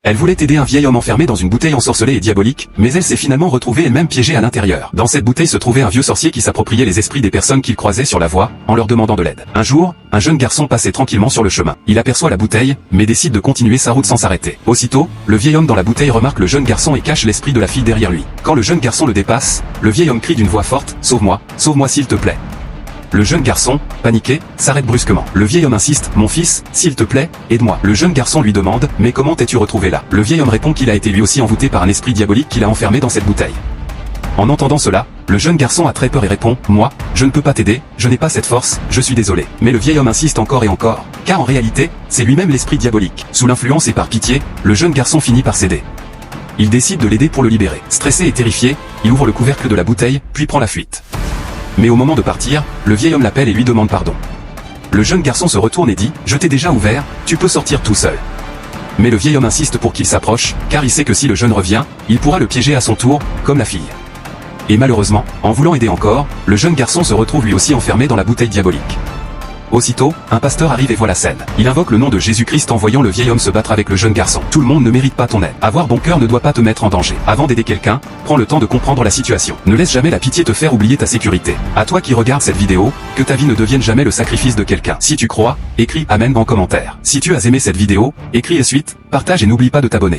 Elle voulait aider un vieil homme enfermé dans une bouteille ensorcelée et diabolique, mais elle s'est finalement retrouvée elle-même piégée à l'intérieur. Dans cette bouteille se trouvait un vieux sorcier qui s'appropriait les esprits des personnes qu'il croisait sur la voie, en leur demandant de l'aide. Un jour, un jeune garçon passait tranquillement sur le chemin. Il aperçoit la bouteille, mais décide de continuer sa route sans s'arrêter. Aussitôt, le vieil homme dans la bouteille remarque le jeune garçon et cache l'esprit de la fille derrière lui. Quand le jeune garçon le dépasse, le vieil homme crie d'une voix forte, « Sauve-moi, sauve-moi s'il te plaît !» Le jeune garçon, paniqué, s'arrête brusquement. Le vieil homme insiste, « Mon fils, s'il te plaît, aide-moi !» Le jeune garçon lui demande, « Mais comment t'es-tu retrouvé là ?» Le vieil homme répond qu'il a été lui aussi envoûté par un esprit diabolique qui l'a enfermé dans cette bouteille. En entendant cela, le jeune garçon a très peur et répond, « Moi, je ne peux pas t'aider, je n'ai pas cette force, je suis désolé. » Mais le vieil homme insiste encore et encore, car en réalité, c'est lui-même l'esprit diabolique. Sous l'influence et par pitié, le jeune garçon finit par céder. Il décide de l'aider pour le libérer. Stressé et terrifié, il ouvre le couvercle de la bouteille, puis prend la fuite. Mais au moment de partir, le vieil homme l'appelle et lui demande pardon. Le jeune garçon se retourne et dit, « Je t'ai déjà ouvert, tu peux sortir tout seul. » Mais le vieil homme insiste pour qu'il s'approche, car il sait que si le jeune revient, il pourra le piéger à son tour, comme la fille. Et malheureusement, en voulant aider encore, le jeune garçon se retrouve lui aussi enfermé dans la bouteille diabolique. Aussitôt, un pasteur arrive et voit la scène. Il invoque le nom de Jésus-Christ en voyant le vieil homme se battre avec le jeune garçon. Tout le monde ne mérite pas ton aide. Avoir bon cœur ne doit pas te mettre en danger. Avant d'aider quelqu'un, prends le temps de comprendre la situation. Ne laisse jamais la pitié te faire oublier ta sécurité. À toi qui regardes cette vidéo, que ta vie ne devienne jamais le sacrifice de quelqu'un. Si tu crois, écris Amen en commentaire. Si tu as aimé cette vidéo, écris et suite, partage et n'oublie pas de t'abonner.